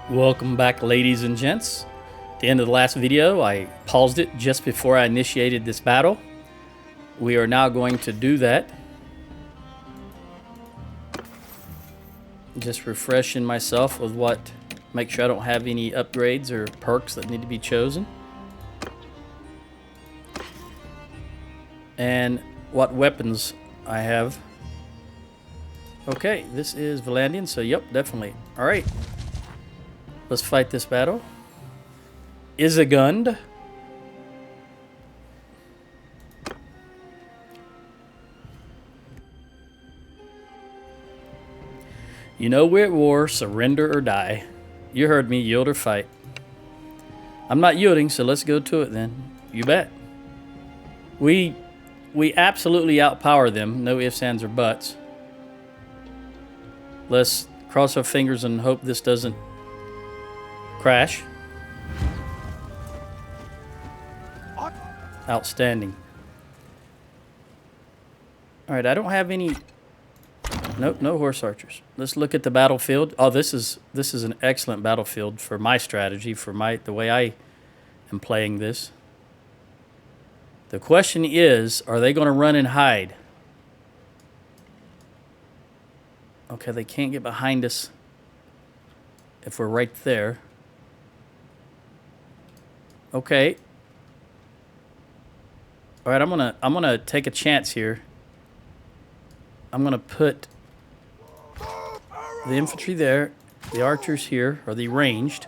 Welcome back, ladies and gents. At the end of the last video, I paused it just before I initiated this battle. We are now going to do that. Just refreshing myself with make sure I don't have any upgrades or perks that need to be chosen. And what weapons I have. Okay, this is Valandian, so yep, definitely. All right. Let's fight this battle. Isagund. You know we're at war, surrender or die. You heard me, yield or fight. I'm not yielding, so let's go to it then. You bet. We absolutely outpower them, no ifs, ands, or buts. Let's cross our fingers and hope this doesn't crash. Outstanding. Alright, I don't have any... Nope, no horse archers. Let's look at the battlefield. Oh, this is an excellent battlefield for my strategy, for the way I am playing this. The question is, are they going to run and hide? Okay, they can't get behind us if we're right there. Okay. All right, I'm gonna take a chance here. I'm gonna put the infantry there, the archers here, or the ranged,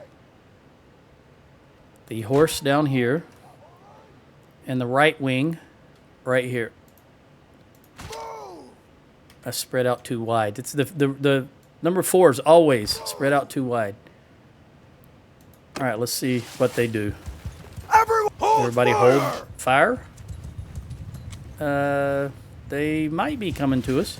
the horse down here, and the right wing right here. I spread out too wide. It's the number 4 is always spread out too wide. All right, let's see what they do. Everybody hold fire. They might be coming to us.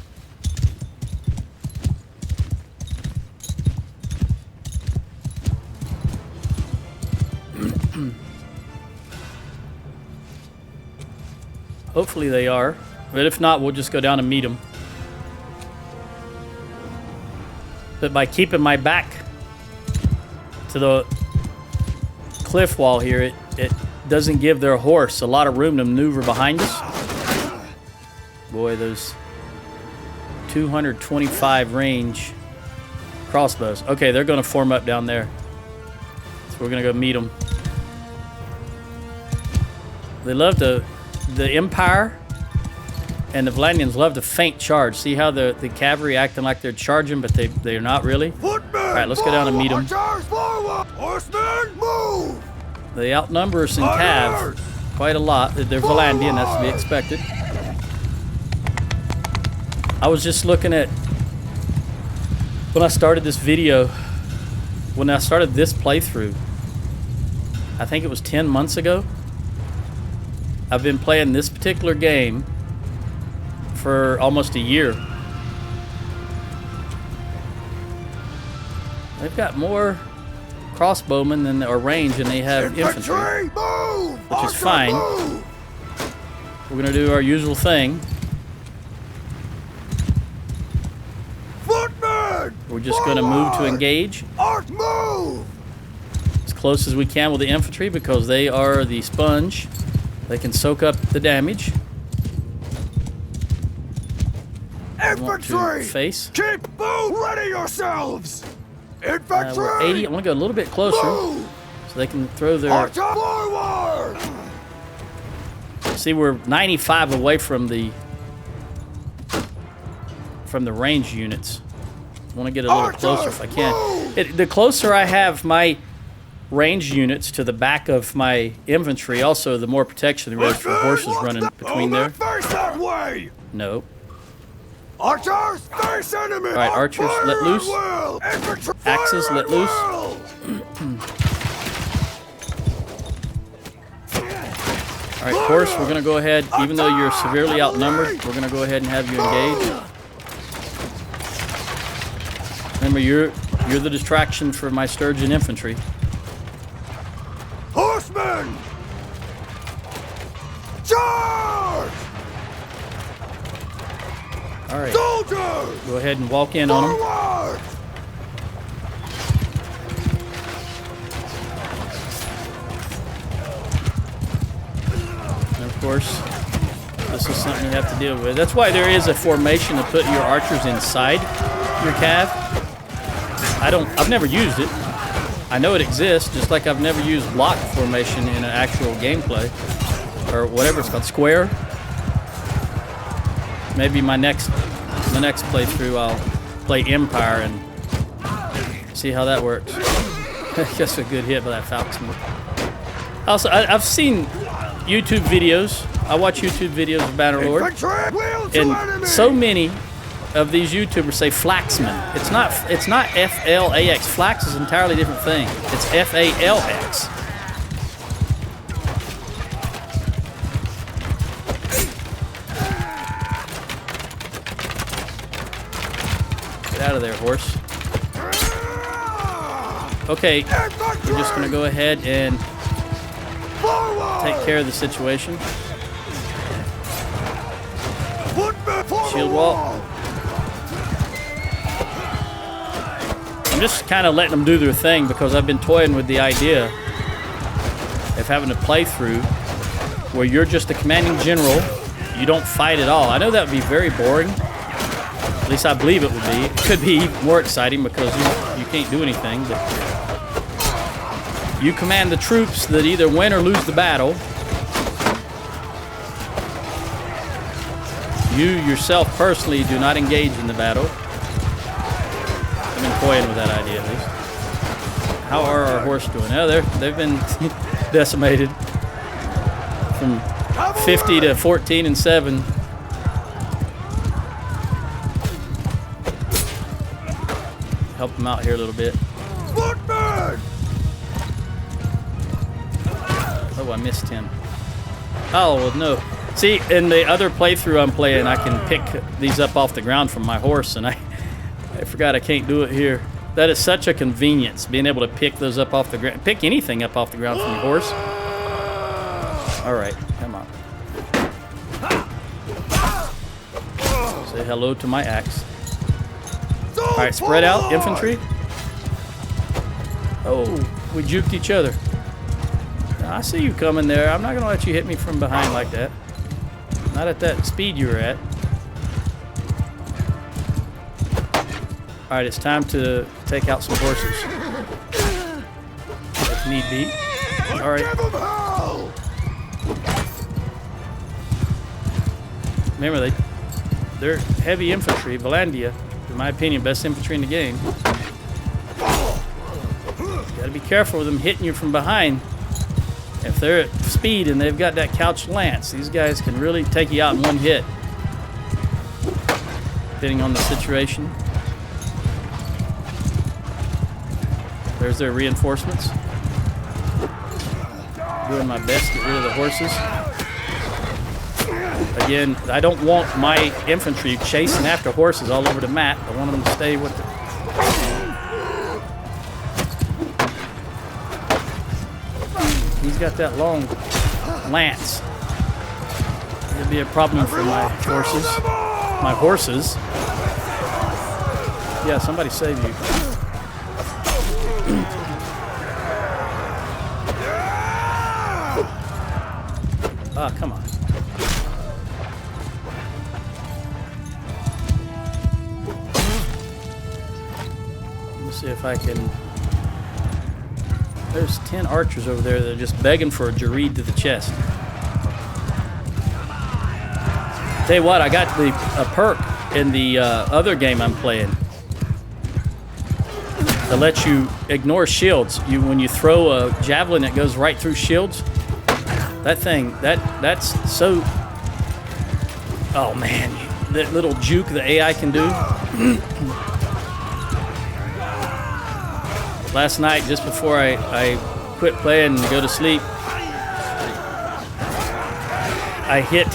Hopefully they are, but if not, we'll just go down and meet them. But by keeping my back to the cliff wall here, it doesn't give their horse a lot of room to maneuver behind us. Boy, those 225 range crossbows. Okay, they're going to form up down there. So we're going to go meet them. They love the Empire and the Valandians love to feint charge. See how the cavalry acting like they're charging, but they're not really? All right, let's go down and meet them. Horsemen, move! They outnumber us in cav quite a lot. They're Valandian, that's to be expected. I was just looking at when I started this video, when I started this playthrough, I think it was 10 months ago. I've been playing this particular game for almost a year. They've got more crossbowmen than or range than they have infantry, which is fine. We're gonna do our usual thing. We're just gonna move to engage as close as we can with the infantry because they are the sponge. They can soak up the damage. Infantry! Face. Keep bow ready yourselves! Infantry! We're 80. I want to go a little bit closer so they can throw their... Forward! See, we're 95 away from the range units. I want to get a little closer if I can. The closer I have my range units to the back of my infantry, also the more protection there is for horses running between there. Face that way! No. Archers, face enemy! Alright, archers, let loose. Axes, let loose. Alright, horse, we're going to go ahead, even though you're severely outnumbered, we're going to go ahead and have you engage. Remember, you're the distraction for my Sturgian infantry. Horsemen! Charge! All right. Soldiers! Go ahead and walk in on them. Forward! course, this is something you have to deal with. That's why there is a formation to put your archers inside your cav. I've never used it. I know it exists, just like I've never used block formation in an actual gameplay. Or whatever it's called, square. Maybe my next playthrough I'll play Empire and see how that works. That's a good hit by that Falcon. Also, I've seen YouTube videos. I watch YouTube videos of Bannerlord, and so many of these YouTubers say Flaxman. It's not F-L-A-X. Flax is an entirely different thing. It's F-A-L-X. Get out of there, horse. Okay, we're just gonna go ahead and take care of the situation. Shield wall. I'm just kind of letting them do their thing because I've been toying with the idea of having a playthrough where you're just a commanding general. You don't fight at all. I know that would be very boring. At least I believe it would be. It could be even more exciting because you can't do anything. But you command the troops that either win or lose the battle. You yourself personally do not engage in the battle. I've been toying with that idea at least. How are our horse doing? Oh, they've been decimated from 50 to 14 and 7. Help them out here a little bit. Oh, I missed him. Oh, well, no. See, in the other playthrough I'm playing, I can pick these up off the ground from my horse, and I forgot I can't do it here. That is such a convenience, being able to pick those up off the ground. Pick anything up off the ground from your horse. All right, come on. Say hello to my axe. All right, spread out, infantry. Oh, we juked each other. Now, I see you coming there. I'm not going to let you hit me from behind like that. Not at that speed you were at. All right, it's time to take out some horses. If need be. All right. Remember, they're heavy infantry. Valandia, in my opinion, best infantry in the game. You gotta be careful with them hitting you from behind. If they're at speed and they've got that couched lance, these guys can really take you out in one hit, depending on the situation. There's their reinforcements. Doing my best to get rid of the horses. Again, I don't want my infantry chasing after horses all over the map. I want them to stay with the... He's got that long lance. It'd be a problem for my horses. My horses. Yeah, somebody save you. Ah, come on. Let's see if I can... There's 10 archers over there that are just begging for a Gird to the chest. Tell you what, I got a perk in the other game I'm playing that lets you ignore shields. When you throw a javelin, it goes right through shields. That thing, that's so... Oh man, that little juke the AI can do. Last night, just before I quit playing and go to sleep, I hit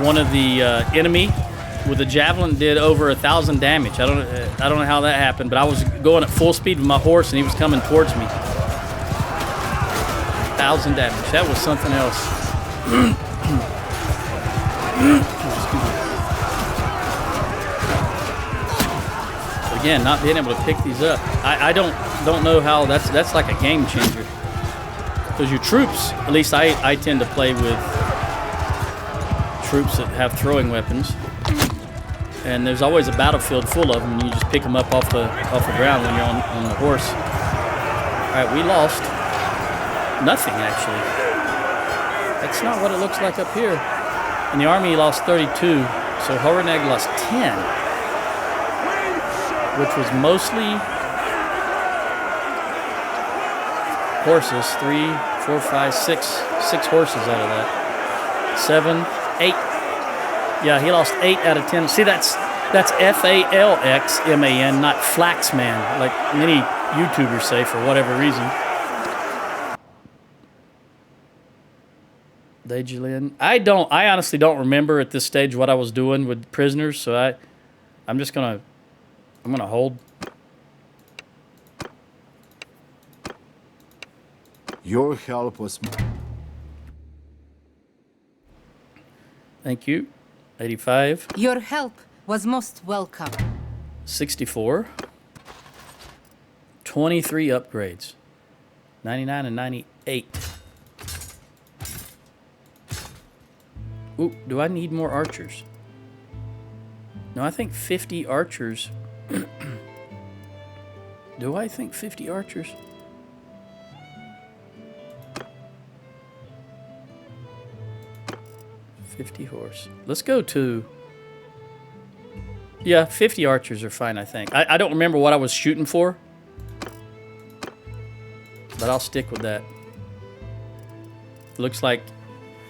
one of the enemy with a javelin. Did over 1,000 damage. I don't know how that happened, but I was going at full speed with my horse and he was coming towards me. 1,000 damage. That was something else. Again, not being able to pick these up. I don't know how that's like a game changer. Because your troops, at least I tend to play with troops that have throwing weapons. And there's always a battlefield full of them, and you just pick them up off the ground when you're on the horse. All right, we lost nothing, actually. That's not what it looks like up here. And the army lost 32, so Horeneg lost 10, which was mostly horses. 3, 4, 5, 6 horses out of that. 7, 8. Yeah, he lost 8 out of 10. See, that's Falxman, not Flaxman, like many YouTubers say for whatever reason. Dejulin. I honestly don't remember at this stage what I was doing with prisoners, so I'm gonna hold. Your help was... Thank you. 85. Your help was most welcome. 64. 23 upgrades. 99 and 98. Ooh, do I need more archers? No, I think 50 archers. Do I think 50 archers? Horse. Let's go to... Yeah, 50 archers are fine, I think. I don't remember what I was shooting for, but I'll stick with that. Looks like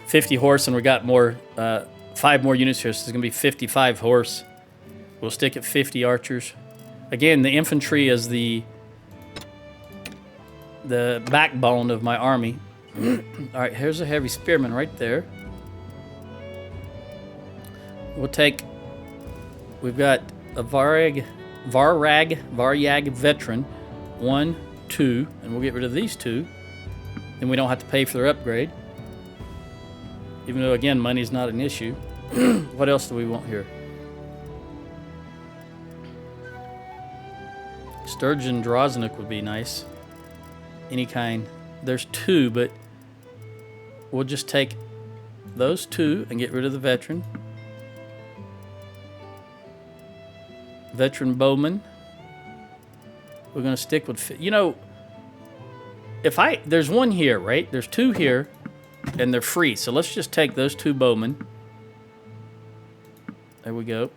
50 horse, and we got more, 5 more units here, so it's going to be 55 horse. We'll stick at 50 archers. Again, the infantry is the backbone of my army. All right, here's a heavy spearman right there. We'll take... We've got a Varyag veteran. 1, 2, and we'll get rid of these 2. Then we don't have to pay for their upgrade. Even though, again, money's not an issue. What else do we want here? Sturgeon Droznik would be nice. Any kind. There's 2, but we'll just take those 2 and get rid of the veteran. Veteran bowman. We're going to stick with... You know, there's 1 here, right? There's 2 here, and they're free. So let's just take those 2 bowmen. There we go.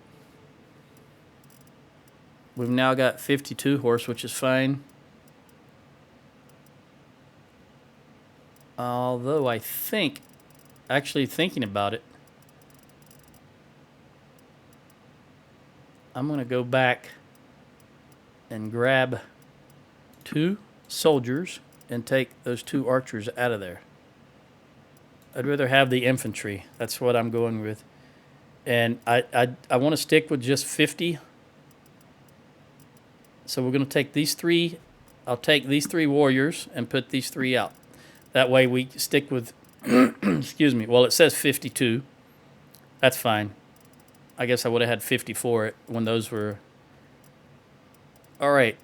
We've now got 52 horse, which is fine. Although I think, actually thinking about it, I'm going to go back and grab 2 soldiers and take those 2 archers out of there. I'd rather have the infantry. That's what I'm going with. And I want to stick with just 50. So we're going to take these 3. I'll take these 3 warriors and put these 3 out. That way we stick with, excuse me, well, it says 52. That's fine. I guess I would have had 54 when those were... All right.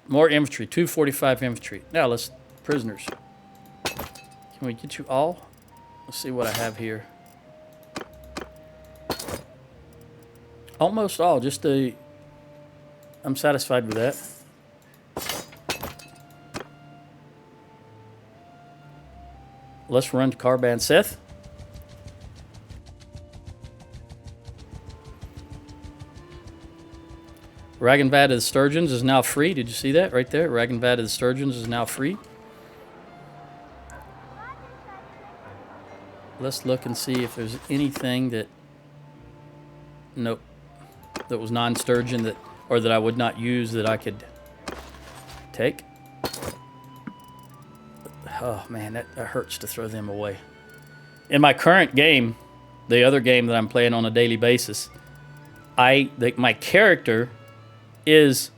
More infantry. 245 infantry. Now let's... Prisoners. Can we get you all? Let's see what I have here. Almost all. Just the... I'm satisfied with that. Let's run to Carban Seth. Ragnvad of the Sturgeons is now free. Did you see that right there? Ragnvad of the Sturgeons is now free. Let's look and see if there's anything that... Nope. That was non-Sturgeon that I would not use that I could take. Oh man, that hurts to throw them away. In my current game, the other game that I'm playing on a daily basis, my character is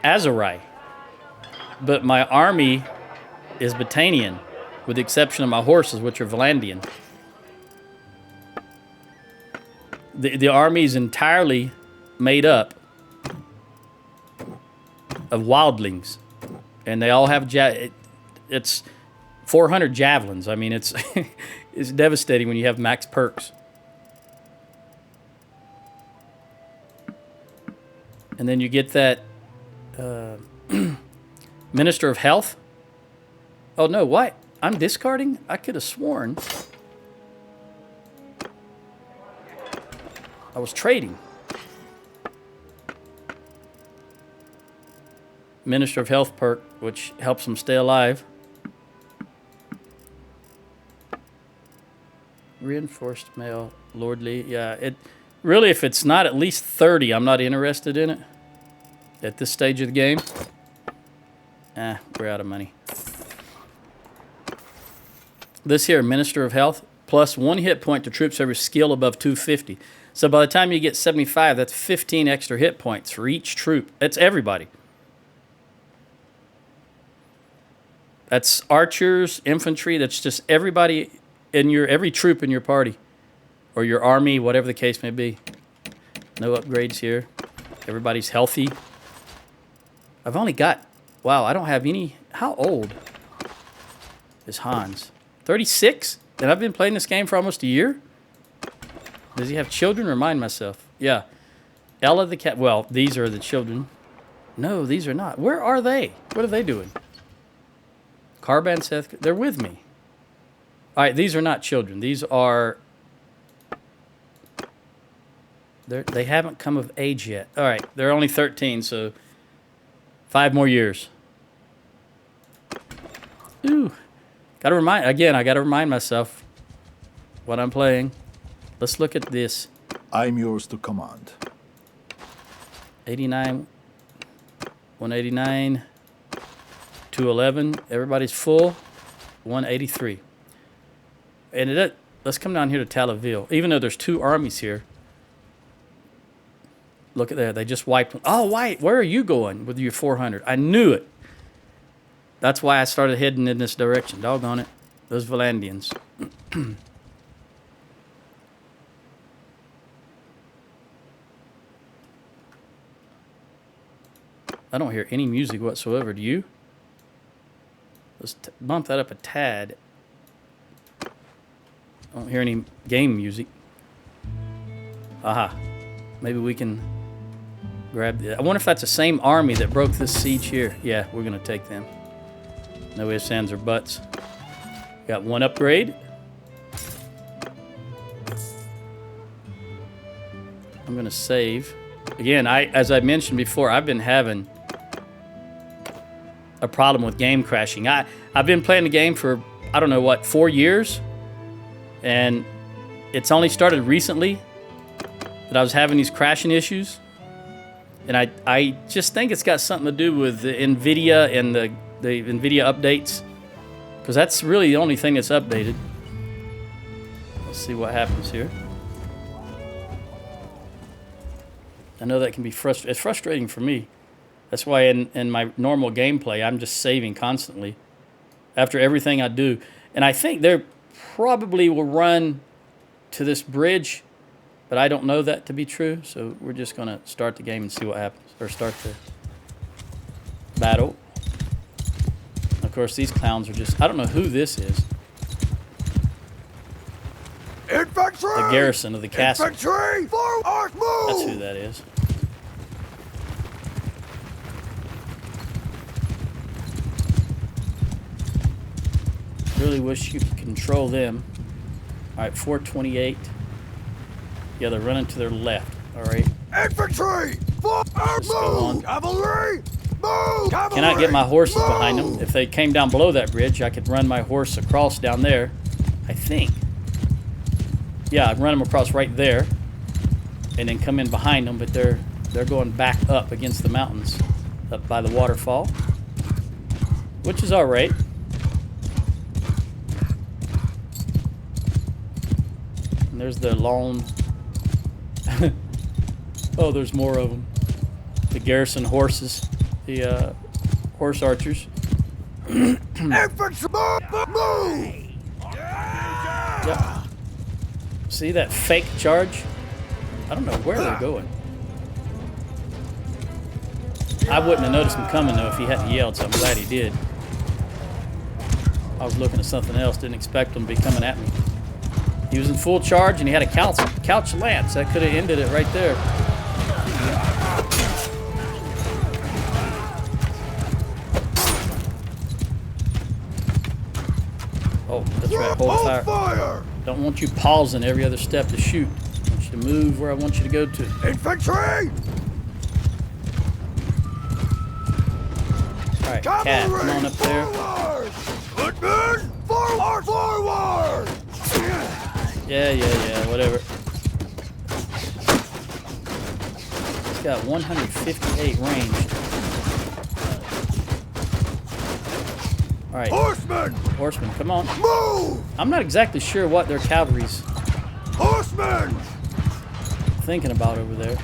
Azurai, but my army is Battanian, with the exception of my horses, which are Valandian. The army is entirely made up of wildlings, and they all have it's 400 javelins. I mean, it's it's devastating when you have max perks. And then you get that Minister of Health. Oh no, what? I'm discarding? I could have sworn I was trading. Minister of Health perk, which helps them stay alive. Reinforced male, lordly. Yeah, it really, if it's not at least 30, I'm not interested in it at this stage of the game. We're out of money. This here, Minister of Health, plus 1 hit point to troops every skill above 250. So by the time you get 75, that's 15 extra hit points for each troop. That's everybody. That's archers, infantry. That's just everybody in your, every troop in your party or your army, whatever the case may be. No upgrades here. Everybody's healthy. I've only got, wow, I don't have any. How old is Hans? 36? And I've been playing this game for almost a year? Does he have children? Remind myself. Yeah. Ella the cat. Well, these are the children. No, these are not. Where are they? What are they doing? Carban, Seth, they're with me. All right, these are not children. These are... They haven't come of age yet. All right, they're only 13, so 5 more years. Ooh. I gotta remind myself what I'm playing. Let's look at this. I'm yours to command. 89, 189, 211. Everybody's full. 183. And let's come down here to Talaville. Even though there's 2 armies here. Look at there. They just wiped. Oh, wait. Where are you going with your 400? I knew it. That's why I started heading in this direction. Doggone it. Those Valandians. I don't hear any music whatsoever. Do you? Let's bump that up a tad. I don't hear any game music. Aha. Maybe we can grab the... I wonder if that's the same army that broke this siege here. Yeah, we're going to take them. No ifs, ands, or buts. Got 1 upgrade. I'm going to save. Again, as I mentioned before, I've been having a problem with game crashing. I've been playing the game for, I don't know what, 4 years? And it's only started recently that I was having these crashing issues. And I just think it's got something to do with the NVIDIA and the NVIDIA updates. Because that's really the only thing that's updated. Let's see what happens here. I know that can be frustrating. It's frustrating for me. That's why in my normal gameplay, I'm just saving constantly after everything I do. And I think they probably will run to this bridge, but I don't know that to be true. So we're just going to start the game and see what happens. Or start the battle. Of course, these clowns are just... I don't know who this is. Infantry! The garrison of the castle. Infantry! Forward, move! That's who that is. Really wish you could control them. All right, 428. Yeah, they're running to their left. All right. Infantry! Forward, go on. move! Cavalry! Move! Cavalry! Cannot get my horses move! behind them. If they came down below that bridge, I could run my horse across down there. I think. Yeah, I'd run them across right there, and then come in behind them. But they're going back up against the mountains, up by the waterfall, which is all right. And there's the lone. Oh, there's more of them. The garrison horses, the horse archers. Infantry! Move! Yep. See that fake charge? I don't know where they're going. I wouldn't have noticed him coming though if he hadn't yelled, so I'm glad he did. I was looking at something else. Didn't expect him to be coming at me. He was in full charge, and he had a couch lance. That could have ended it right there. Oh, that's right. Hold fire. Don't want you pausing every other step to shoot. I want you to move where I want you to go to. Infantry! All right, Cat, come on up there. Footmen, forward! Yeah, whatever. He's got 158 range. All right. Horsemen, come on. Move! I'm not exactly sure what their cavalry's Horsemen! thinking about over there.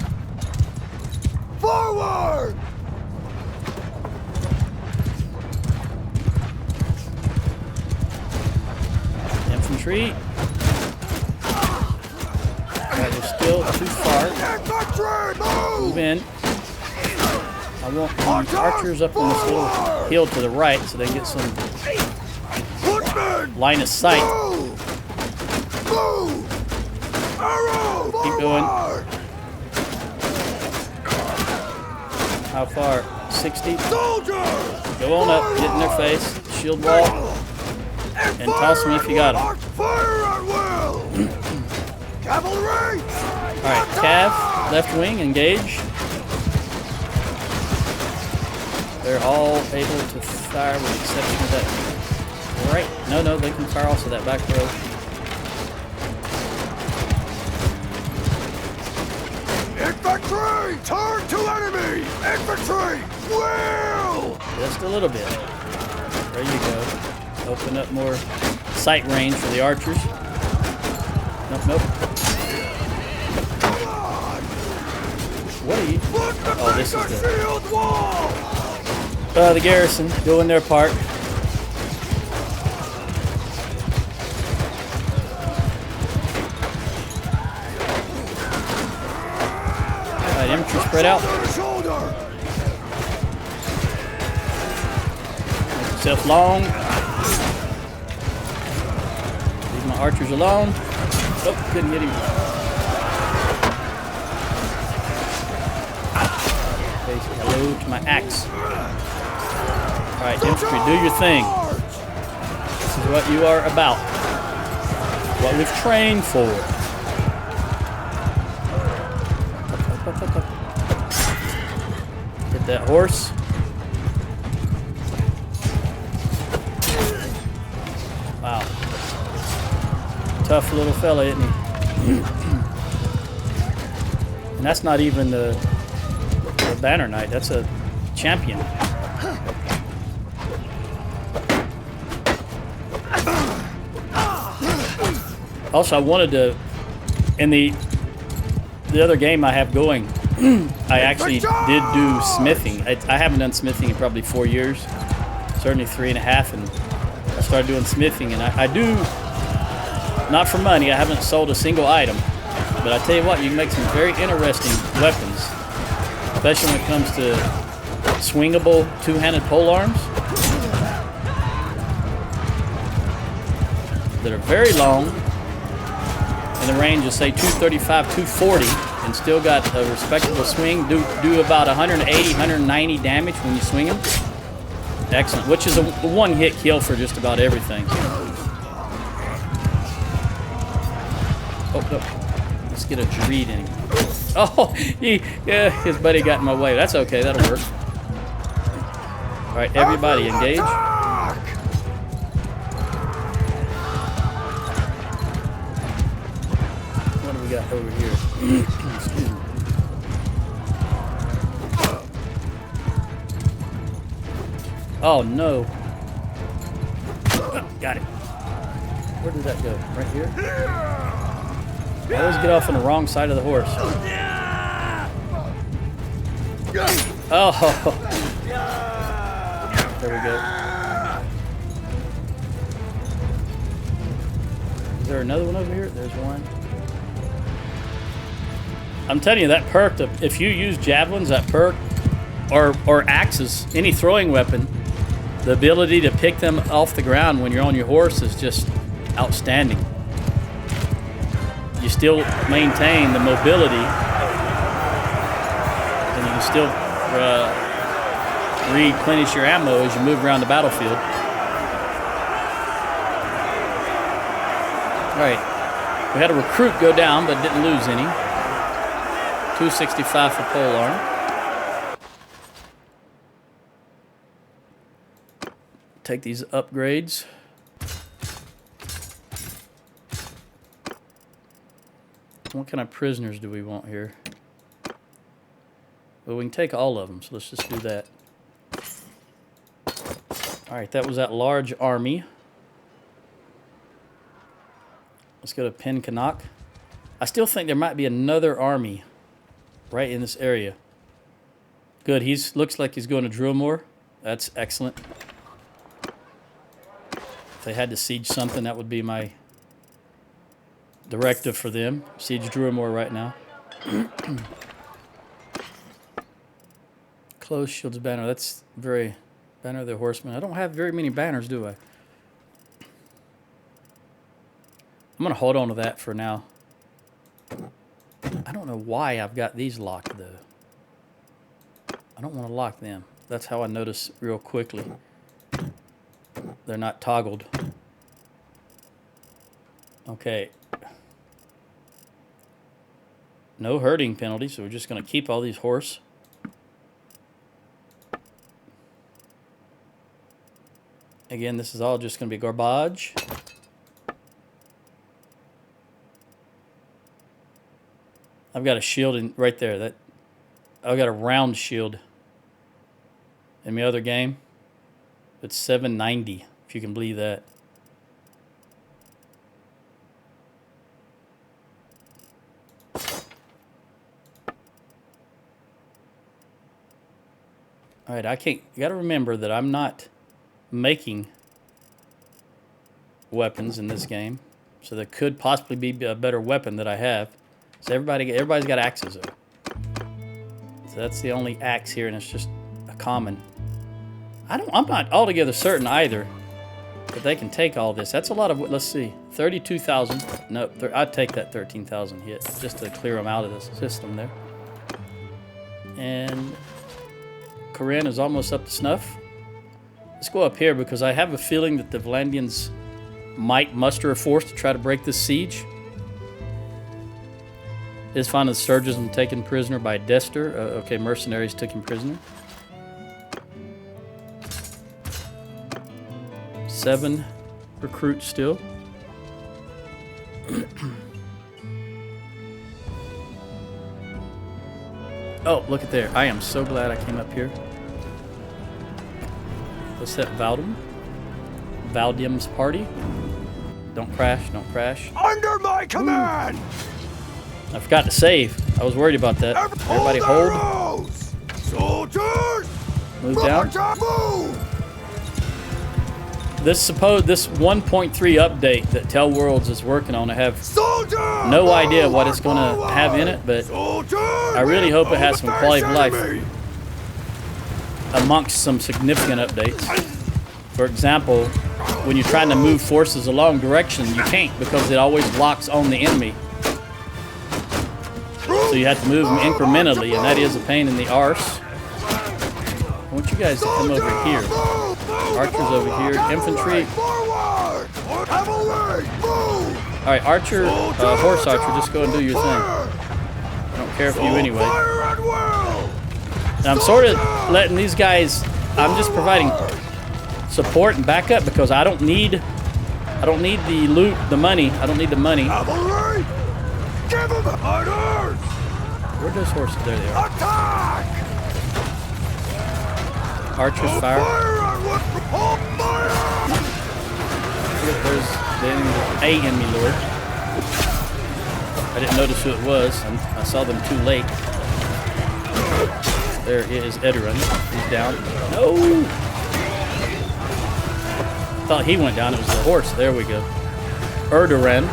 Forward! Infantry. Alright, they're still too far. Infantry, Move in. I want the archers up on this little hill to the right so they can get some line of sight. Move! Arrow! Keep going. How far? 60? Soldiers! Go on up, get in their face, shield wall, and toss me if you got them. Fire at will! Cavalry! Alright, Cav, left wing, engage. They're all able to fire with the exception of that. Right. No, they can fire also that back row. Infantry! Turn to enemy! Infantry! Will! Just a little bit. There you go. Open up more sight range for the archers. Nope. What are you? Oh, this is the shield wall! The garrison doing their part. Alright, infantry spread out. Make yourself long. Leave my archers alone. Oh, couldn't get him. Okay, say hello to my axe. Alright, infantry, do your thing. This is what you are about. What we've trained for. Get that horse. Wow. Tough little fella, isn't he? And that's not even the banner knight. That's a champion. Also, I wanted to, in the other game I have going, I actually did do smithing. I haven't done smithing in probably 4 years, certainly 3.5, and I started doing smithing, and I do, not for money, I haven't sold a single item, but I tell you what, you can make some very interesting weapons, especially when it comes to swingable two-handed pole arms that are very long, in the range of say 235, 240, and still got a respectable swing. Do about 180, 190 damage when you swing them. Excellent, which is a one-hit kill for just about everything. Oh, no. Let's get a Gird in him. Oh, yeah, his buddy got in my way. That's okay, that'll work. All right, everybody engage. Got over here. Excuse me. Oh no. Got it. Where did that go? Right here? I always get off on the wrong side of the horse. Oh. There we go. Is there another one over here? There's one. I'm telling you, that perk, if you use javelins, that perk, or axes, any throwing weapon, The ability to pick them off the ground when you're on your horse is just outstanding. You still maintain the mobility, and you can still replenish your ammo as you move around the battlefield. All right, we had a recruit go down, but didn't lose any. 265 for pole arm. Take these upgrades. What kind of prisoners do we want here? Well, we can take all of them, so let's just do that. All right, that was that large army. Let's go to Pencanak. I still think there might be another army right in this area. Good, looks like he's going to Drillmore. That's excellent. If they had to siege something, that would be my directive for them. Siege Drillmore right now. Close shields banner. That's very... Banner of the Horseman. I don't have very many banners, do I? I'm going to hold on to that for now. I don't know why I've got these locked, though. I don't want to lock them. That's how I notice real quickly. They're not toggled. Okay. No herding penalty, so we're just going to keep all these horse. Again, this is all just going to be garbage. I've got a shield in right there. I've got a round shield in my other game. It's 790, if you can believe that. All right, you got to remember that I'm not making weapons in this game, so there could possibly be a better weapon that I have. So everybody's got axes though. So that's the only axe here, and it's just a common. I'm not altogether certain either that they can take all this. That's a lot of. Let's see, 32,000. No, I'd take that 13,000 hit just to clear them out of the system there. And Corinne is almost up to snuff. Let's go up here because I have a feeling that the Vlandians might muster a force to try to break this siege. Is found the Sturgians and taken prisoner by Dester. Okay, mercenaries took him prisoner. 7 recruits still. Oh, look at there. I am so glad I came up here. Let's set Valdium's party. Don't crash, don't crash. Under my command! I forgot to save. I was worried about that. Everybody hold. Soldiers! Move down. Move! This 1.3 update that Tell Worlds is working on, I have no idea what it's going to have in it, but I really hope it has some quality of life amongst some significant updates. For example, when you're trying to move forces along direction, you can't because it always locks on the enemy. So you have to move them incrementally, and that is a pain in the arse. I want you guys to come over here. Archers over here. Infantry. Alright, archer, horse archer, just go and do your thing. I don't care for you anyway. And I'm sort of letting these guys, I'm just providing support and backup because I don't need the loot, the money. I don't need the money. Give them orders! Where'd those horses? There they are. Attack! Archers fire. There's the enemy lord. I didn't notice who it was. I saw them too late. There is Edrun. He's down. No! Thought he went down. It was the horse. There we go. Erdoran.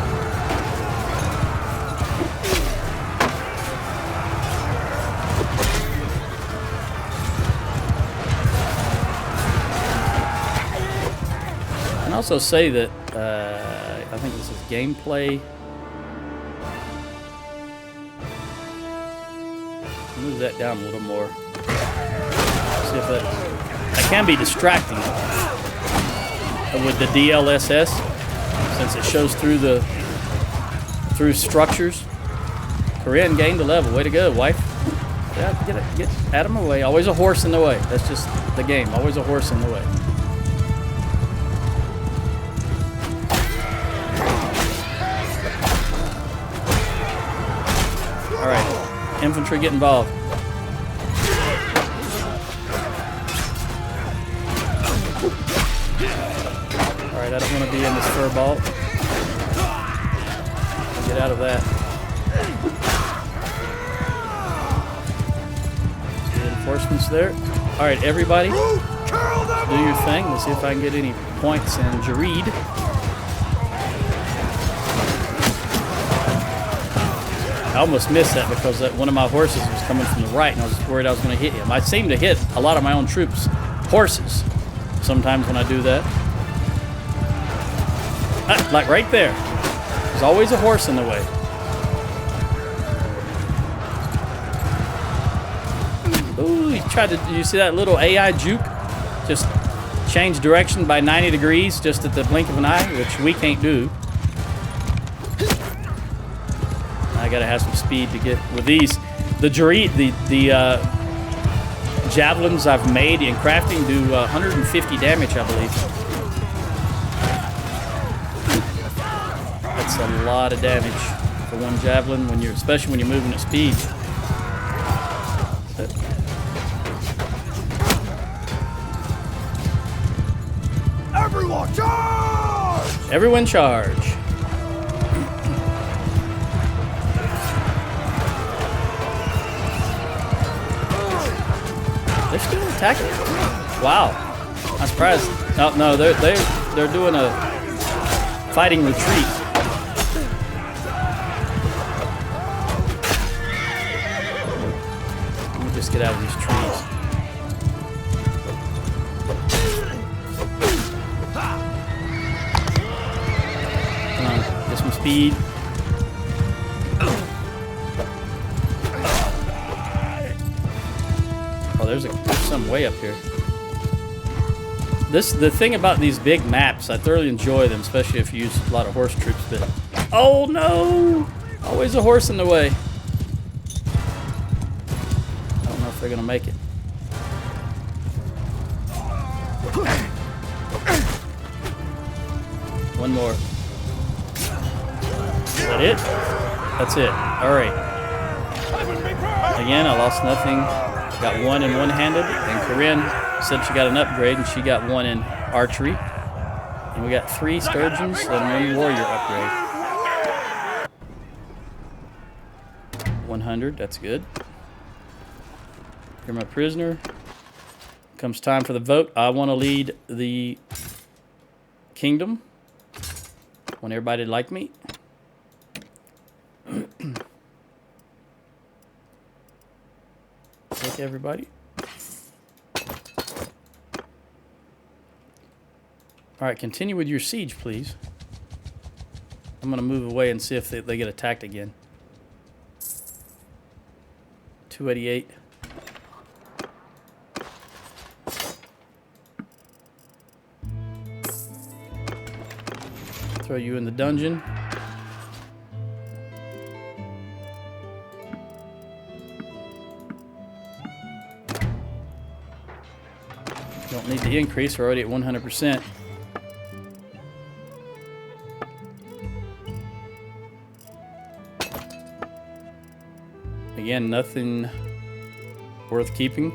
also say that I think this is gameplay. Move that down a little more. See if that can be distracting with the DLSS since it shows through structures. Corinne gained a level. Way to go, wife. Yeah, get Adam away. Always a horse in the way. That's just the game. Always a horse in the way. All right, infantry get involved. All right, I don't want to be in this fur ball. Get out of that. Reinforcements there. All right, everybody, do your thing. Let's see if I can get any points in Gird. I almost missed that because one of my horses was coming from the right, and I was worried I was going to hit him. I seem to hit a lot of my own troops' horses sometimes when I do that. Like right there. There's always a horse in the way. Ooh, he tried to, you see that little AI juke? Just change direction by 90 degrees just at the blink of an eye, which we can't do. I gotta have some speed to get with these. The javelins I've made in crafting do 150 damage, I believe. That's a lot of damage for one javelin when especially when you're moving at speed. Everyone charge! Everyone charge. They're still attacking. Wow. I'm surprised. No, they're doing a fighting retreat. Let me just get out of these trees. Come on, get some speed. There's some way up here. The thing about these big maps, I thoroughly enjoy them, especially if you use a lot of horse troops. But oh no! Always a horse in the way. I don't know if they're gonna make it. One more. Is that it? That's it. All right. Again, I lost nothing. Got one in one-handed, and Corinne said she got an upgrade, and she got one in archery. And we got 3 Sturgians and 1 warrior upgrade. 100, that's good. You're my prisoner. Comes time for the vote. I want to lead the kingdom. Want everybody to like me. Take everybody. All right, continue with your siege, please. I'm going to move away and see if they get attacked again. 288. Throw you in the dungeon. Don't need the increase, we're already at 100%. Again, nothing worth keeping,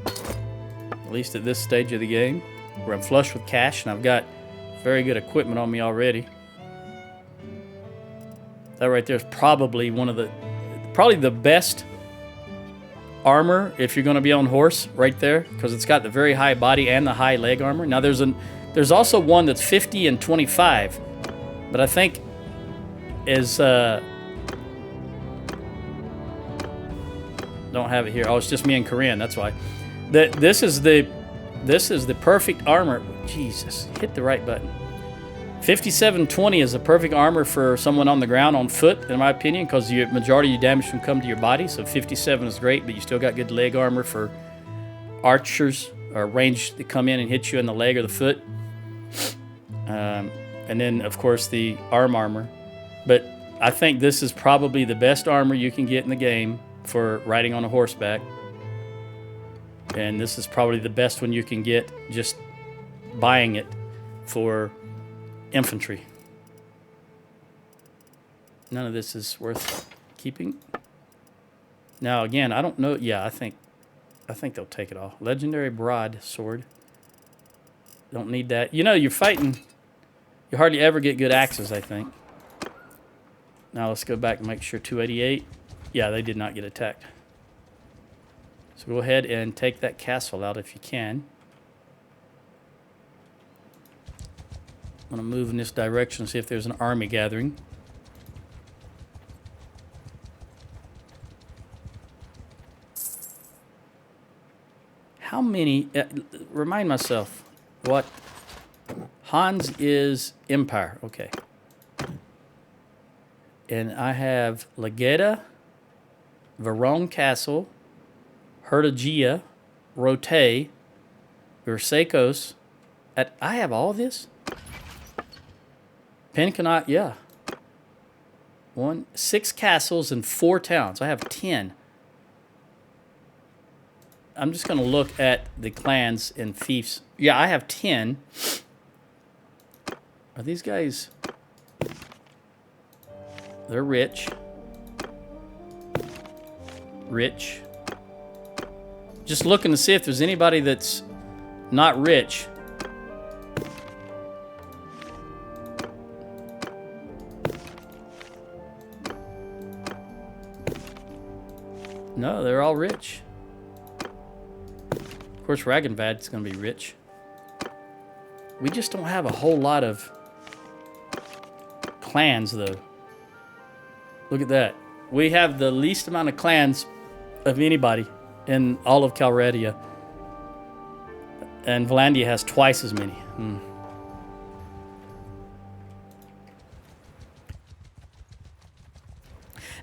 at least at this stage of the game, where I'm flush with cash and I've got very good equipment on me already. That right there is probably probably the best armor if you're going to be on horse right there, because it's got the very high body and the high leg armor. Now there's also one that's 50 and 25, but I think is don't have it here. Oh, it's just me and Corinne. That's why. This is the perfect armor. Jesus, hit the right button. 5720 is a perfect armor for someone on the ground on foot, in my opinion, because the majority of your damage can come to your body. So 57 is great, but you still got good leg armor for archers or range that come in and hit you in the leg or the foot. And then, of course, the armor. But I think this is probably the best armor you can get in the game for riding on a horseback. And this is probably the best one you can get just buying it for infantry. None of this is worth keeping. Now, again, I don't know. Yeah, I think they'll take it all. Legendary broadsword. Don't need that. You know, you're fighting. You hardly ever get good axes, I think. Now let's go back and make sure 288. Yeah, they did not get attacked. So go ahead and take that castle out if you can. I'm going to move in this direction and see if there's an army gathering. How many... remind myself what... Hans is Empire. Okay. And I have Legeda, Verone Castle, Hertogia, Rote, Versekos. I have all this? Penconat, yeah. 6 castles and 4 towns. I have 10. I'm just going to look at the clans and fiefs. Yeah, I have 10. Are these guys... They're rich. Rich. Just looking to see if there's anybody that's not rich. No, they're all rich. Of course, Ragenvad's going to be rich. We just don't have a whole lot of clans, though. Look at that. We have the least amount of clans of anybody in all of Calradia. And Valandia has twice as many.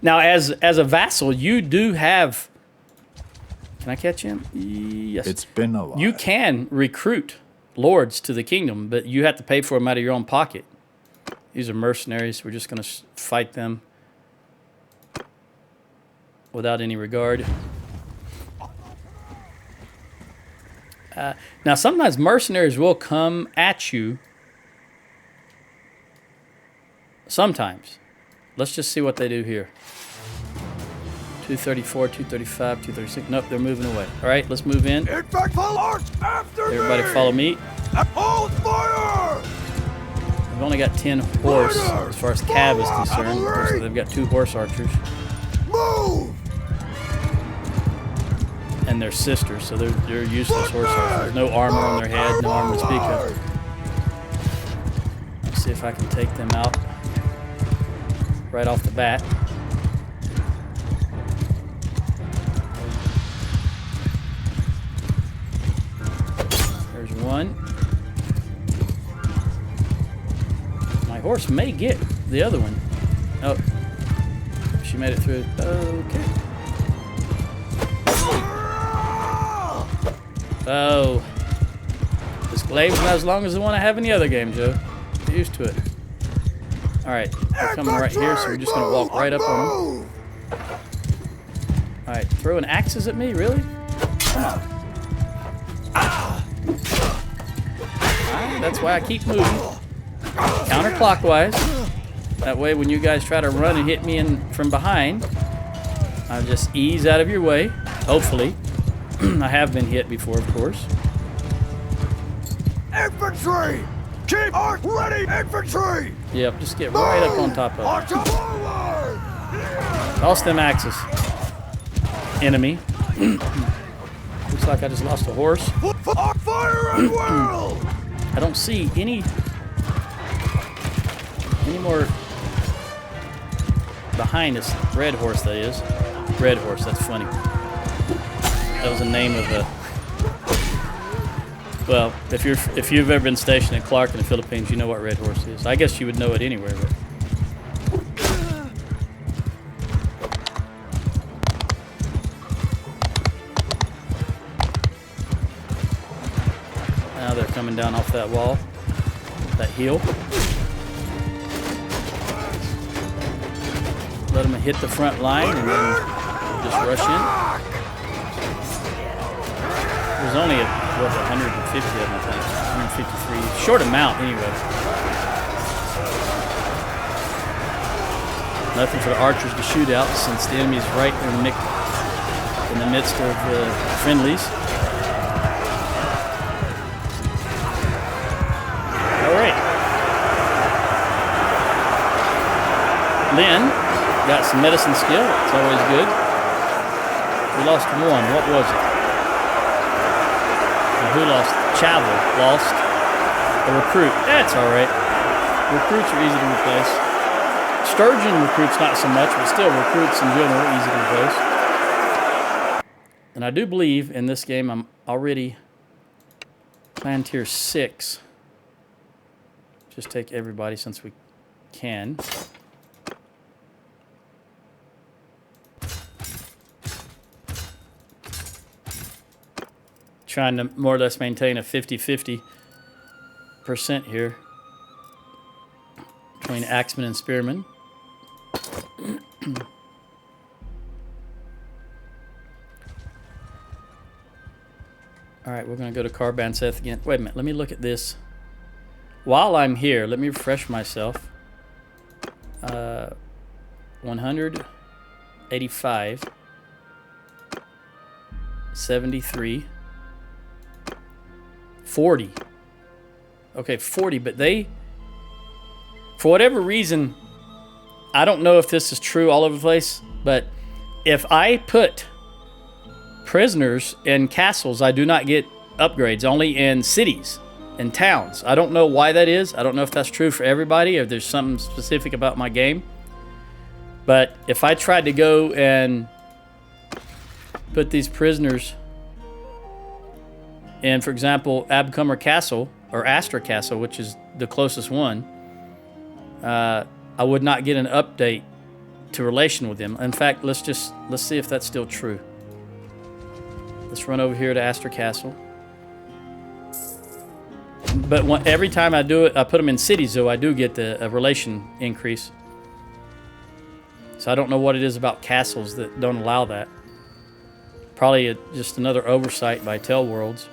Now, as a vassal, you do have... Can I catch him? Yes. It's been a while. You can recruit lords to the kingdom, but you have to pay for them out of your own pocket. These are mercenaries. We're just going to fight them without any regard. Now, sometimes mercenaries will come at you. Sometimes. Let's just see what they do here. 234, 235, 236. Nope, they're moving away. All right, let's move in. In fact, march after Everybody me! follow me. Hold fire! We've only got 10 horse as far as cav is concerned. So they've got 2 horse archers. Move! And their sisters, so they're useless horse archers. No armor on their head, no armor to speak of. Let's see if I can take them out right off the bat. There's one. My horse may get the other one. Oh, she made it through. Okay. Oh, this glave's not as long as the one I have in the other game, Joe. Get used to it. All right, they're coming right here, so we're just gonna walk right up on them. All right, throwing axes at me, really? Come on. That's why I keep moving counterclockwise. That way, when you guys try to run and hit me from behind, I'll just ease out of your way, hopefully. I have been hit before, of course. Infantry! Keep arch ready, infantry! Yep, just get right up on top of Arch it. forward! Lost them axes. Enemy. Looks like I just lost a horse. Fire at will! I don't see any more behind this red horse, that is. Red horse, that's funny. That was the name of Well, if you've ever been stationed in Clark in the Philippines, you know what Red Horse is. I guess you would know it anywhere, but now they're coming down off that wall, that hill. Let them hit the front line and then just rush in. There's only, what, 150 of them, I think. 153. Short amount, anyway. Nothing for the archers to shoot out since the enemy's right in the midst of the friendlies. All right. Lynn got some medicine skill. It's always good. We lost one. What was it? Who lost? Chavel lost. A recruit. That's all right. Recruits are easy to replace. Sturgian recruits not so much, but still recruits in general easy to replace. And I do believe in this game I'm already clan tier 6. Just take everybody since we can. Trying to more or less maintain a 50-50% here between Axemen and Spearmen. All right, we're going to go to Carbanseth again. Wait a minute, let me look at this. While I'm here, let me refresh myself. 185, 73, 40. Okay, 40, but they, for whatever reason, I don't know if this is true all over the place, but if I put prisoners in castles, I do not get upgrades, only in cities and towns. I don't know why that is. I don't know if that's true for everybody, or if there's something specific about my game. But if I tried to go and put these prisoners in, for example, Abcomer Castle, or Astor Castle, which is the closest one, I would not get an update to relation with them. In fact, let's see if that's still true. Let's run over here to Astor Castle. But every time I do it, I put them in cities, though, I do get a relation increase. So I don't know what it is about castles that don't allow that. Probably just another oversight by Tell Worlds.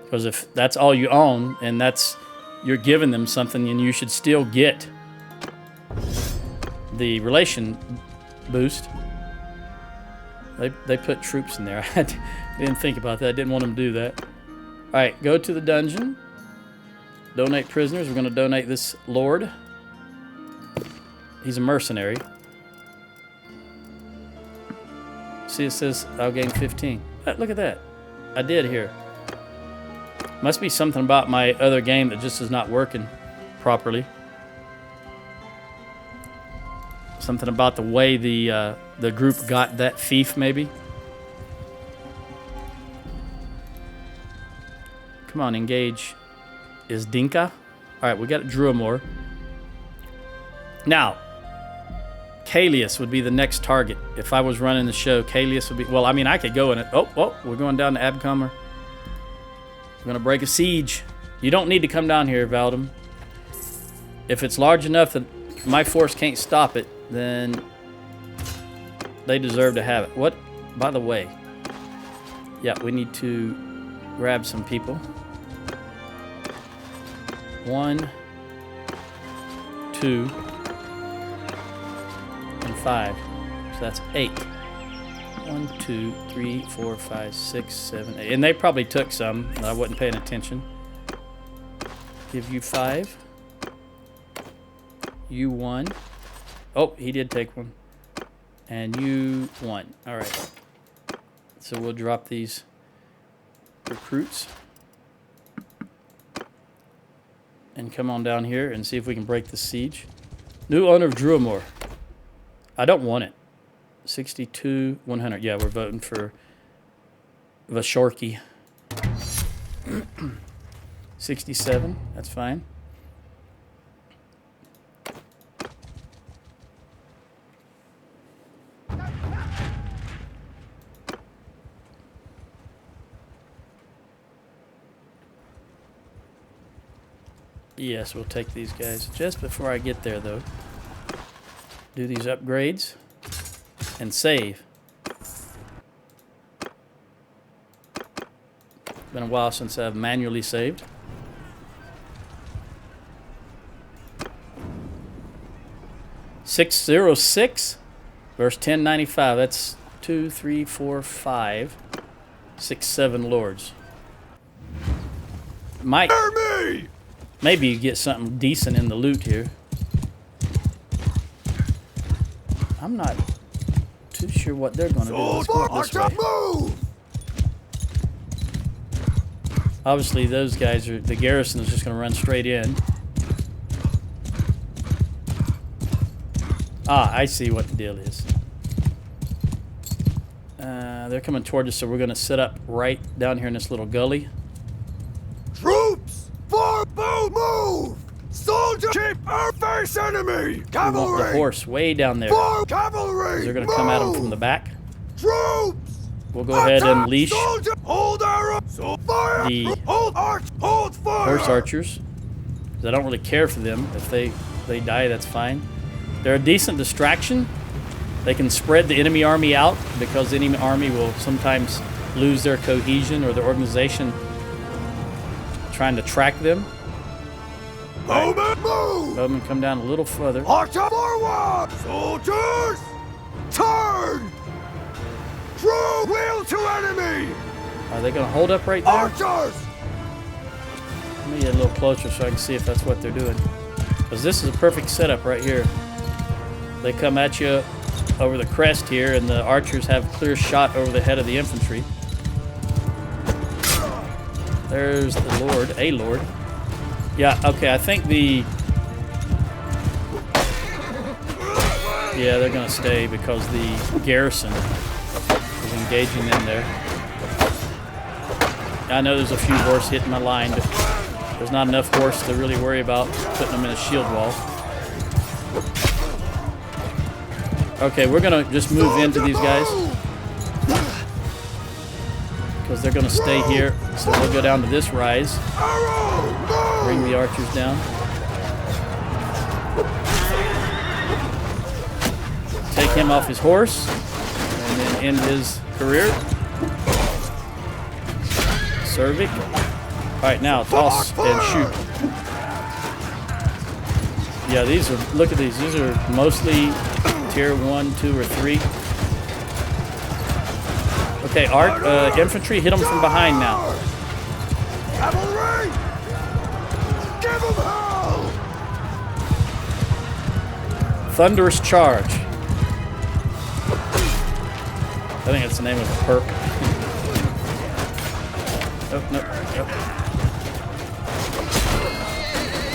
Because if that's all you own, and you're giving them something, and you should still get the relation boost. They put troops in there. I didn't think about that. I didn't want them to do that. All right, go to the dungeon. Donate prisoners. We're going to donate this Lord. He's a mercenary. See, it says I'll gain 15. Look at that. I did here. Must be something about my other game that just is not working properly. Something about the way the group got that fief, maybe. Come on, engage. Is Dinka? All right, we got Druamore. Now, Kalius would be the next target. If I was running the show, Kalius would be... Well, I mean, I could go in it. Oh, we're going down to Abcomer. We're going to break a siege. You don't need to come down here, Valdem. If it's large enough that my force can't stop it, then they deserve to have it. What? By the way, yeah, we need to grab some people. 1, 2, and 5. So that's 8. 1, 2, 3, 4, 5, 6, 7, 8. And they probably took some. I wasn't paying attention. Give you 5. You 1. Oh, he did take one. And you 1. All right. So we'll drop these recruits. And come on down here and see if we can break the siege. New owner of Druamore. I don't want it. 62, 100. Yeah, we're voting for Vashorki. 67, that's fine. Yes, we'll take these guys. Just before I get there, though, do these upgrades and save. Been a while since I've manually saved. $606 verse 1095. That's 2, 3, 4, 5, 6, 7 lords. Might. Maybe you get something decent in the loot here. I'm not too sure what they're going to do. Let's go up this way. Obviously, those guys are... The garrison is just going to run straight in. Ah, I see what the deal is. They're coming toward us, so we're going to set up right down here in this little gully. Troops! Move! Soldier! Keep our face enemy! Cavalry! We want the horse way down there. Cavalry! They're going to come at them from the back. Troops! We'll go ahead and leash Soldier! Hold arrow! Fire! the Hold fire! horse archers. 'Cause I don't really care for them. If they die, that's fine. They're a decent distraction. They can spread the enemy army out because the enemy army will sometimes lose their cohesion or their organization trying to track them. Bowman, move! Bowman, come down a little further. Archer forward! Soldiers! Turn! True wheel to enemy! Are they going to hold up right there? Archers! Let me get a little closer so I can see if that's what they're doing. Because this is a perfect setup right here. They come at you over the crest here, and the archers have a clear shot over the head of the infantry. There's the Lord, a Lord. Yeah, okay, I think the... Yeah, they're going to stay because the garrison is engaging them there. I know there's a few horse hitting my line, but there's not enough horse to really worry about putting them in a shield wall. Okay, we're going to just move into these guys because they're going to stay here. So we'll go down to this rise, bring the archers down. Take him off his horse and then end his career. Cervic. All right, now toss and shoot. Yeah, these are, look at these. These are mostly tier 1, 2, or 3. Okay, infantry, hit them from behind now. Cavalry! Give them hell! Thunderous charge. I think that's the name of a perk. Oh, no. Yep.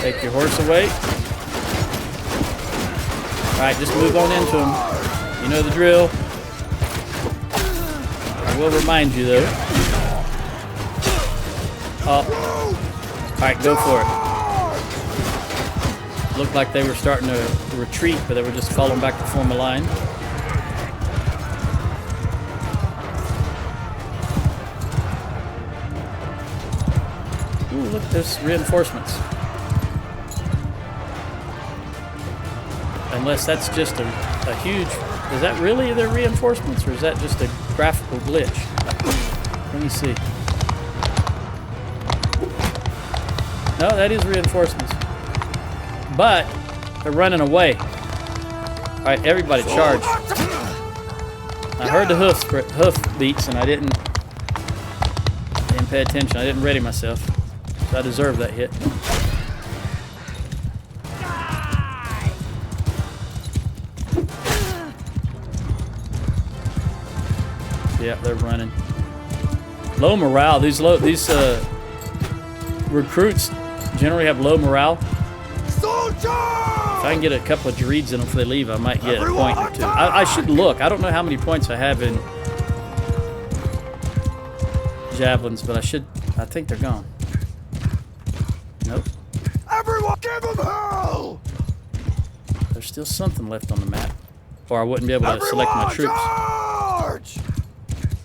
Take your horse away. Alright, just move on into him. You know the drill. I will remind you, though. Alright, go for it. Looked like they were starting to retreat, but they were just falling back to form a line. Ooh, look, there's reinforcements. Unless that's just a huge... Is that really their reinforcements, or is that just a graphical glitch? Let me see. No, that is reinforcements. But they're running away. Alright, everybody charge. I heard the hoof beats and I didn't pay attention. I didn't ready myself. So I deserve that hit. Yeah, they're running. Low morale. These recruits generally have low morale. Soldier! If I can get a couple of Girds in them before they leave, I might get a point or two. I should look. I don't know how many points I have in javelins, but I should I think they're gone. Nope. Everyone, give him hell! There's still something left on the map. Or I wouldn't be able to select my troops. Charge!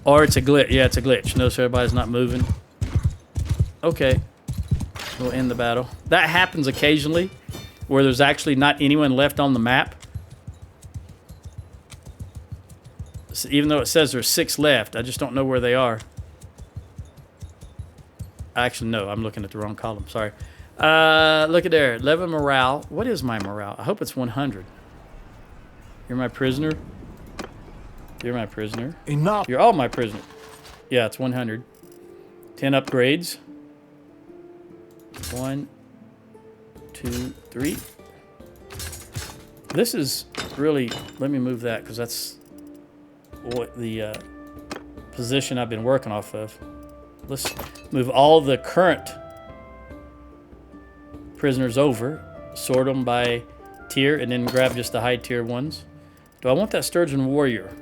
Or it's a glitch. Yeah, it's a glitch. Notice everybody's not moving. Okay. We'll end the battle. That happens occasionally, where there's actually not anyone left on the map. So even though it says there's 6 left, I just don't know where they are. Actually, no, I'm looking at the wrong column. Sorry. Look at there. 11 morale. What is my morale? I hope it's 100. You're my prisoner. You're my prisoner. Enough. You're all my prisoner. Yeah, it's 100. 10 upgrades. 1, 2, 3. This is really... Let me move that, because that's what the position I've been working off of. Let's move all the current prisoners over, sort them by tier, and then grab just the high tier ones. Do I want that Sturgian warrior?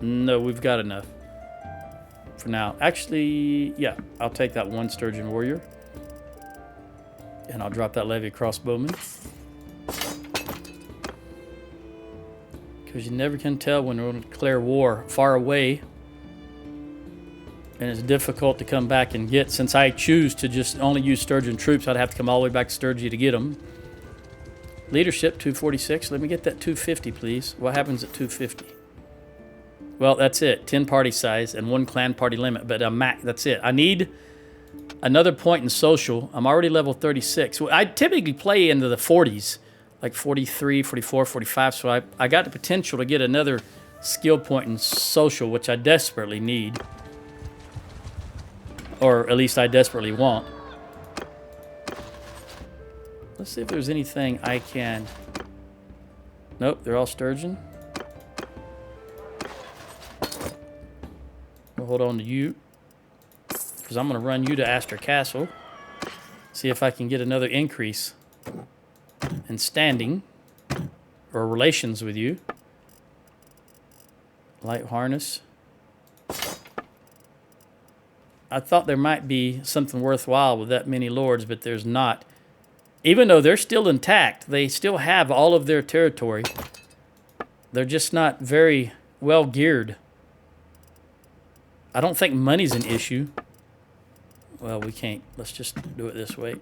No, we've got enough for now. Actually, yeah, I'll take that one Sturgian warrior, and I'll drop that levy crossbowman, because you never can tell when we're going to declare war far away. And it's difficult to come back and get. Since I choose to just only use Sturgian troops, I'd have to come all the way back to Sturgia to get them. Leadership, 246. Let me get that 250, please. What happens at 250? Well, that's it. 10 party size and 1 clan party limit. But that's it. I need another point in social. I'm already level 36. I typically play into the 40s, like 43, 44, 45. So I got the potential to get another skill point in social, which I desperately need. Or at least I desperately want. Let's see if there's anything I can... Nope, they're all Sturgian. We'll hold on to you, because I'm going to run you to Astor Castle. See if I can get another increase in standing or relations with you. Light harness. I thought there might be something worthwhile with that many lords, but there's not. Even though they're still intact, they still have all of their territory. They're just not very well geared. I don't think money's an issue. Well, we can't. Let's just do it this way.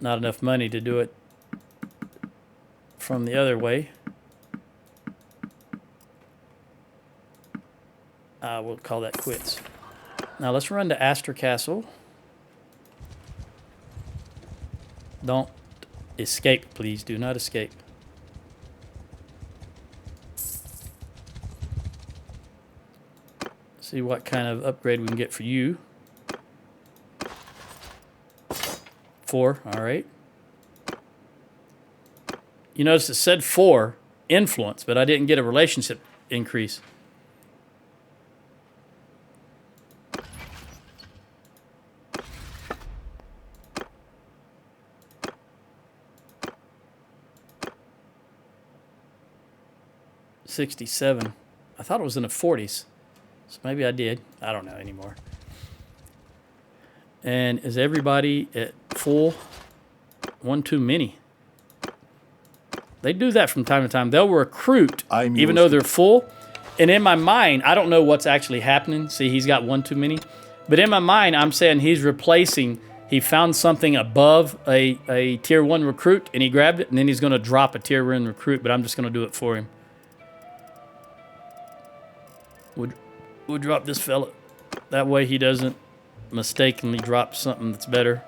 Not enough money to do it from the other way. We'll call that quits. Now let's run to Astor Castle. Don't escape, please. Do not escape. See what kind of upgrade we can get for you. 4, all right. You notice it said 4 influence, but I didn't get a relationship increase. $67. I thought it was in the 40s. So maybe I did. I don't know anymore. And is everybody at full? One too many. They do that from time to time. They'll recruit even though they're full. And in my mind, I don't know what's actually happening. See, he's got one too many. But in my mind, I'm saying he's replacing. He found something above a tier 1 recruit, and he grabbed it, and then he's going to drop a tier 1 recruit, but I'm just going to do it for him. We'll drop this fella. That way he doesn't mistakenly drop something that's better.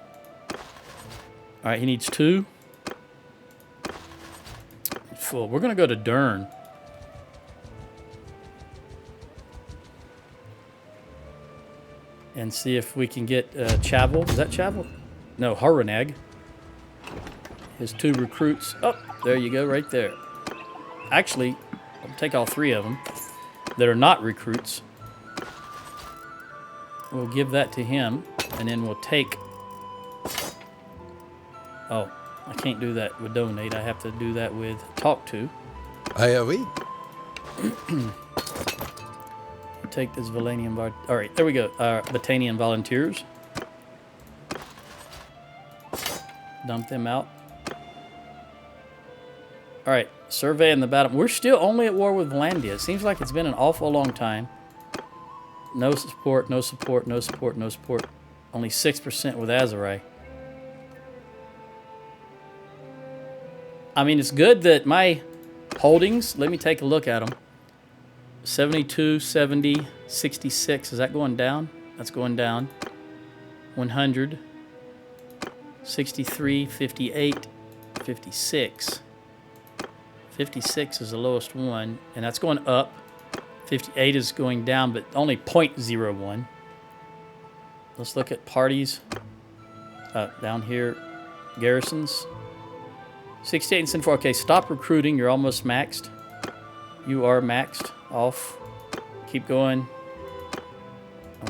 All right, he needs 2. Full. We're going to go to Dern. And see if we can get Chavel. Is that Chavel? No, Haranag. His 2 recruits. Oh, there you go, right there. Actually, I'll take all 3 of them that are not recruits. We'll give that to him, and then we'll take... Oh, I can't do that with donate. I have to do that with talk to. Aye, oui. take this Valanian... All right, there we go. Battanian volunteers. Dump them out. All right, surveying the battle. We're still only at war with Valandia. It seems like it's been an awful long time. No support, no support, no support, no support. Only 6% with Azerai. I mean, it's good that my holdings, let me take a look at them. 72, 70, 66. Is that going down? That's going down. 100. 63, 58, 56. 56 is the lowest one, and that's going up. 58 is going down, but only 0.01. Let's look at parties. Down here, garrisons. 68 and 74. Okay, stop recruiting. You're almost maxed. You are maxed. Off. Keep going.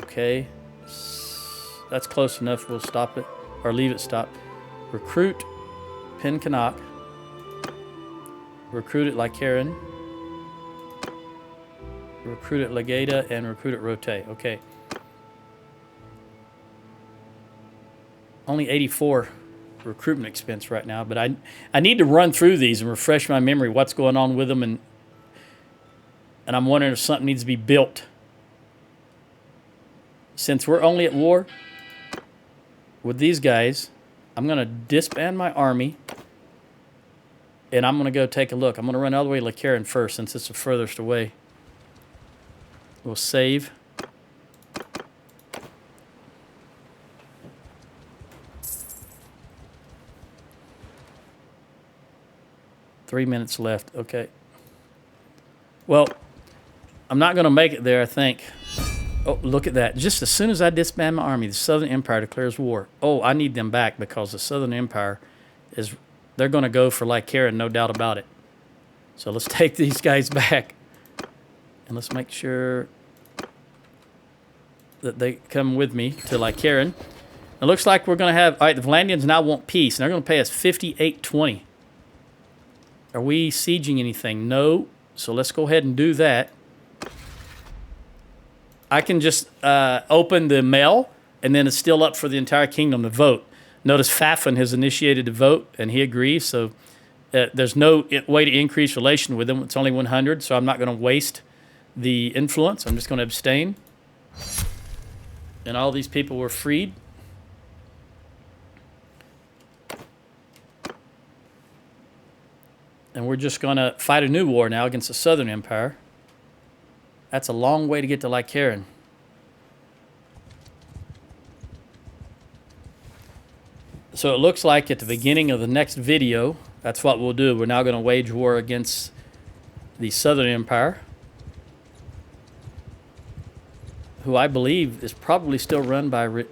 Okay. That's close enough. We'll stop it. Or leave it stop. Recruit Pencanak. Recruit at Lycaran. Recruit at Legata and recruit at Rote. Okay. Only 84 recruitment expense right now, but I need to run through these and refresh my memory what's going on with them, and I'm wondering if something needs to be built. Since we're only at war with these guys, I'm going to disband my army, and I'm going to go take a look. I'm going to run all the way to Lycaran first, since it's the furthest away. We'll save. Three minutes left. Okay. Well, I'm not going to make it there, I think. Oh, look at that. Just as soon as I disband my army, the Southern Empire declares war. Oh, I need them back because the Southern Empire is... They're going to go for Lycaran, no doubt about it. So let's take these guys back. And let's make sure that they come with me to Lycaran. It looks like we're going to have... All right, the Valandians now want peace, and they're going to pay us 5820. Are we sieging anything? No. So let's go ahead and do that. I can just open the mail, and then it's still up for the entire kingdom to vote. Notice Fafan has initiated the vote, and he agrees. So there's no way to increase relation with him. It's only 100, so I'm not going to waste the influence. I'm just going to abstain. And all these people were freed. And we're just going to fight a new war now against the Southern Empire. That's a long way to get to Lycaran. So it looks like at the beginning of the next video, that's what we'll do. We're now going to wage war against the Southern Empire, who I believe is probably still run by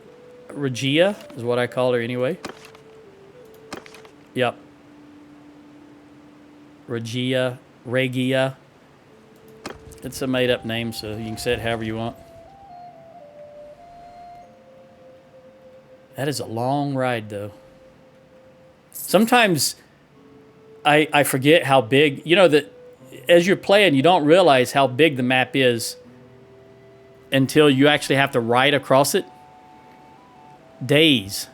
Regia, is what I call her anyway. Yep. Regia. It's a made-up name, so you can say it however you want. That is a long ride, though. Sometimes I forget how big... You know, that as you're playing, you don't realize how big the map is until you actually have to ride across it. Days.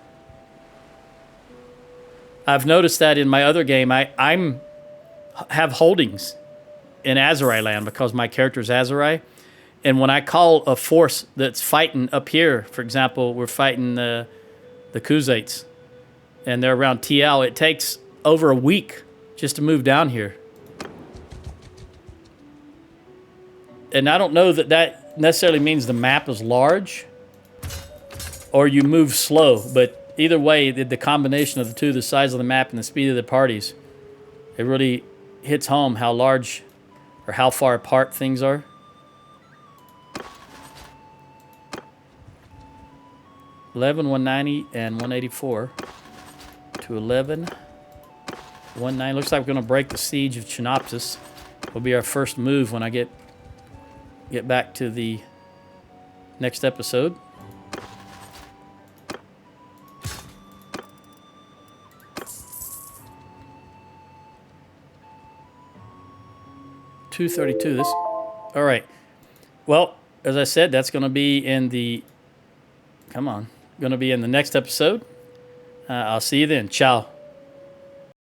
I've noticed that in my other game. I have holdings in Azerai land because my character is Azerai. And when I call a force that's fighting up here, for example, we're fighting the Khuzaits, and they're around TL, it takes over a week just to move down here. And I don't know that that necessarily means the map is large or you move slow, but either way, the combination of the two, the size of the map and the speed of the parties, it really hits home how large or how far apart things are. $11, 190, and 184 to 11, 190. Looks like we're going to break the siege of Chinopsis. Will be our first move when I get back to the next episode. $232. This. All right. Well, as I said, that's going to be in the... Come on. Going to be in the next episode. I'll see you then. Ciao.